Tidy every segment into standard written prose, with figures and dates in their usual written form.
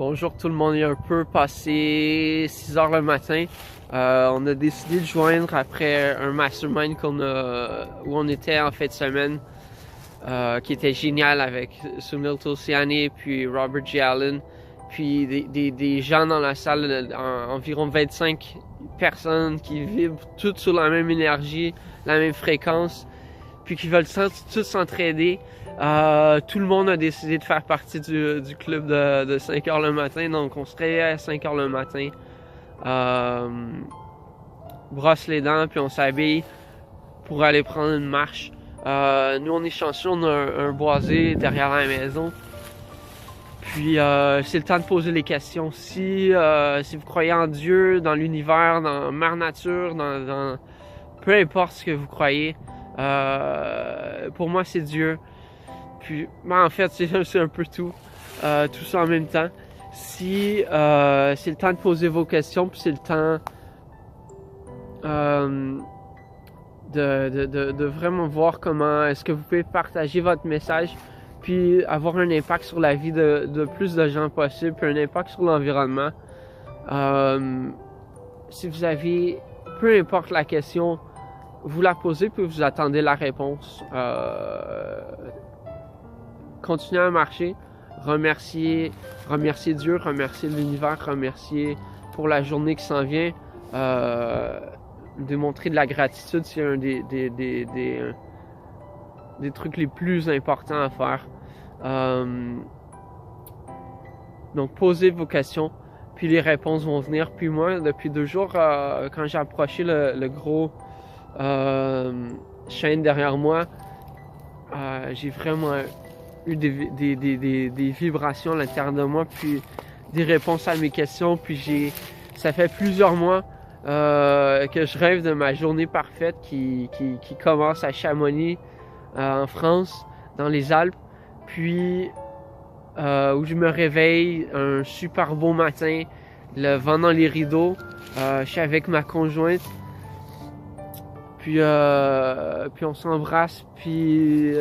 Bonjour tout le monde, il est un peu passé 6 heures le matin. On a décidé de joindre après un mastermind où on était en fin de semaine, qui était génial avec Sunil Tulsiani puis Robert G. Allen, puis des gens dans la salle, environ 25 personnes qui vibrent toutes sur la même énergie, la même fréquence, puis qui veulent tous s'entraider. Tout le monde a décidé de faire partie du club de 5 heures le matin, donc on se réveille à 5 heures le matin, brosse les dents, puis on s'habille pour aller prendre une marche. Nous on est chanceux, on a un boisé derrière la maison, puis c'est le temps de poser les questions. Si vous croyez en Dieu, dans l'univers, dans Mère Nature, dans peu importe ce que vous croyez, pour moi c'est Dieu. Puis, en fait, c'est un peu tout ça en même temps. Si c'est le temps de poser vos questions, puis c'est le temps de vraiment voir comment est-ce que vous pouvez partager votre message, puis avoir un impact sur la vie de plus de gens possible, puis un impact sur l'environnement. Si vous avez, peu importe la question, vous la posez, puis vous attendez la réponse. Continuer à marcher, remercier Dieu, remercier l'univers, remercier pour la journée qui s'en vient, démontrer de la gratitude, c'est un des trucs les plus importants à faire. Donc posez vos questions, puis les réponses vont venir. Puis moi, depuis 2 jours, quand j'ai approché le gros chêne derrière moi, j'ai vraiment eu des vibrations à l'intérieur de moi, puis des réponses à mes questions. Puis ça fait plusieurs mois que je rêve de ma journée parfaite qui commence à Chamonix, en France, dans les Alpes, puis où je me réveille un super beau matin, le vent dans les rideaux, je suis avec ma conjointe, puis on s'embrasse, puis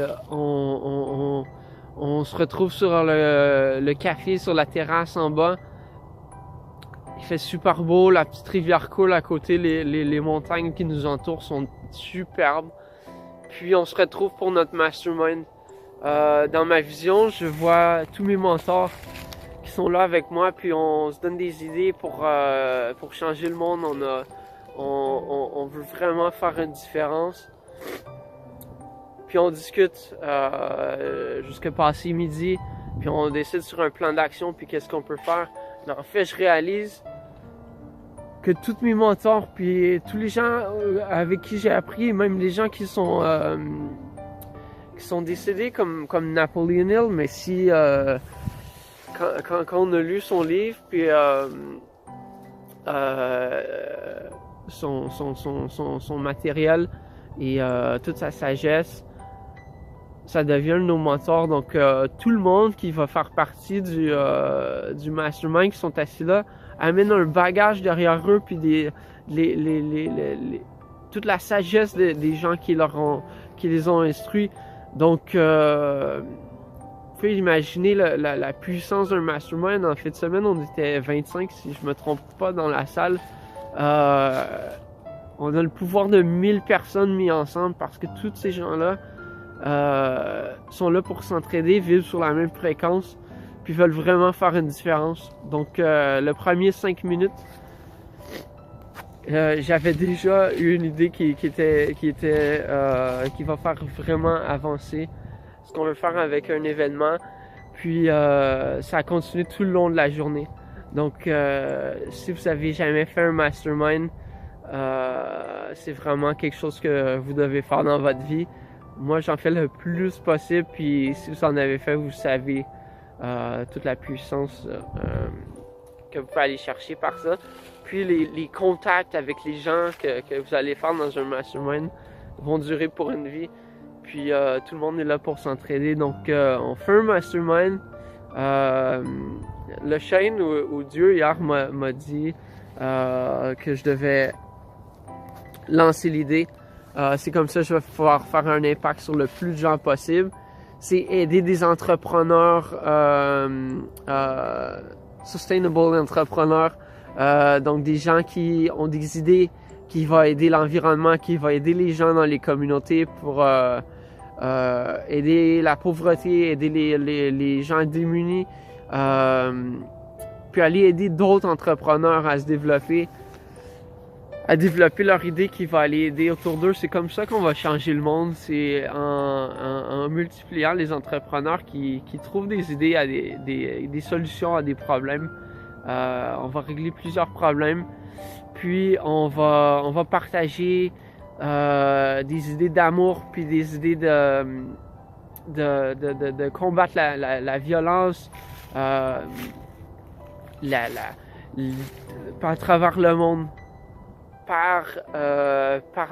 on se retrouve sur le café, sur la terrasse en bas. Il fait super beau, la petite rivière coule à côté, les montagnes qui nous entourent sont superbes. Puis on se retrouve pour notre mastermind. Dans ma vision, je vois tous mes mentors qui sont là avec moi, puis on se donne des idées pour changer le monde. On veut vraiment faire une différence. Puis on discute jusqu'à passer midi, puis on décide sur un plan d'action, puis qu'est-ce qu'on peut faire. Mais en fait, je réalise que tous mes mentors, puis tous les gens avec qui j'ai appris, même les gens qui sont décédés comme Napoleon Hill, mais si quand on a lu son livre, puis son matériel et toute sa sagesse, ça devient nos mentors. Donc tout le monde qui va faire partie du mastermind qui sont assis là amène un bagage derrière eux, puis toute la sagesse des gens qui les ont instruits. Donc vous pouvez imaginer la puissance d'un mastermind. En fin de semaine, on était 25 si je me trompe pas dans la salle. On a le pouvoir de 1000 personnes mis ensemble, parce que tous ces gens-là sont là pour s'entraider, vivent sur la même fréquence, puis veulent vraiment faire une différence. Donc le premier 5 minutes, j'avais déjà eu une idée qui va faire vraiment avancer ce qu'on veut faire avec un événement, puis ça a continué tout le long de la journée. Donc si vous avez jamais fait un mastermind, c'est vraiment quelque chose que vous devez faire dans votre vie. Moi, j'en fais le plus possible, puis si vous en avez fait, vous savez toute la puissance que vous pouvez aller chercher par ça. Puis les contacts avec les gens que vous allez faire dans un mastermind vont durer pour une vie. Puis tout le monde est là pour s'entraider. Donc on fait un mastermind. Le chêne ou Dieu hier m'a dit que je devais lancer l'idée. C'est comme ça que je vais pouvoir faire un impact sur le plus de gens possible. C'est aider des entrepreneurs sustainable entrepreneurs, donc des gens qui ont des idées, qui vont aider l'environnement, qui vont aider les gens dans les communautés pour aider la pauvreté, aider les gens démunis, puis aller aider d'autres entrepreneurs à se développer, à développer leur idée qui va aller aider autour d'eux. C'est comme ça qu'on va changer le monde, c'est en multipliant les entrepreneurs qui trouvent des idées à des solutions à des problèmes. On va régler plusieurs problèmes, puis on va partager des idées d'amour, puis des idées de combattre la violence à travers le monde, par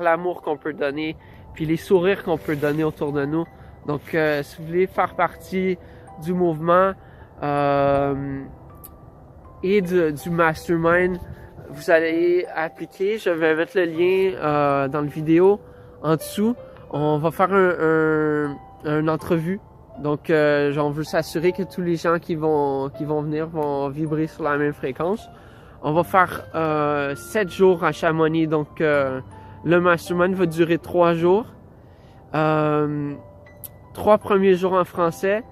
l'amour qu'on peut donner, puis les sourires qu'on peut donner autour de nous. Donc, si vous voulez faire partie du mouvement et du mastermind, vous allez appliquer. Je vais mettre le lien dans la vidéo en dessous. On va faire une entrevue. Donc, on veut s'assurer que tous les gens qui vont venir vont vibrer sur la même fréquence. On va faire 7 jours à Chamonix. Donc, le mastermind va durer 3 jours. 3 premiers jours en français.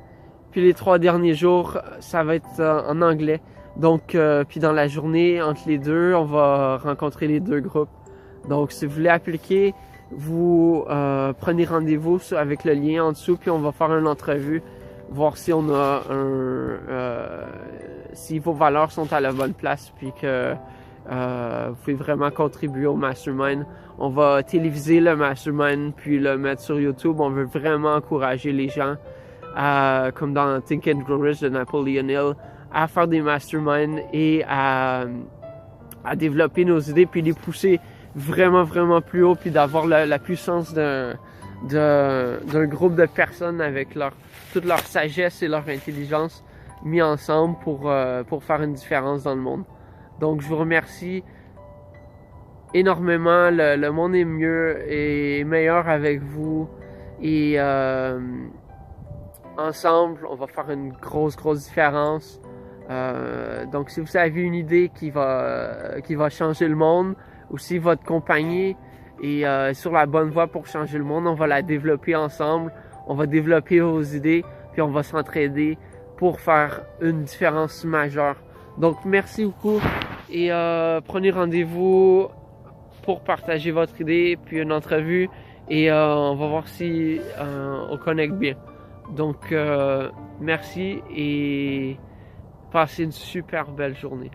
Puis les 3 derniers jours, ça va être en anglais. Donc, puis dans la journée, entre les deux, on va rencontrer les 2 groupes. Donc, si vous voulez appliquer, vous prenez rendez-vous avec le lien en dessous, puis on va faire une entrevue, voir si on a si vos valeurs sont à la bonne place, puis que vous pouvez vraiment contribuer au mastermind. On va téléviser le mastermind, puis le mettre sur YouTube. On veut vraiment encourager les gens, comme dans Think and Grow Rich de Napoleon Hill, à faire des masterminds et à développer nos idées, puis les pousser vraiment plus haut, puis d'avoir la puissance d'un groupe de personnes avec toute leur sagesse et leur intelligence mis ensemble pour faire une différence dans le monde. Donc, je vous remercie énormément. Le monde est mieux et meilleur avec vous. Et ensemble, on va faire une grosse différence. Donc, si vous avez une idée qui va changer le monde, ou si votre compagnie est sur la bonne voie pour changer le monde, on va la développer ensemble. On va développer vos idées, puis on va s'entraider pour faire une différence majeure. Donc, merci beaucoup et prenez rendez-vous pour partager votre idée, puis une entrevue, et on va voir si on connecte bien. Donc, merci et passez une super belle journée.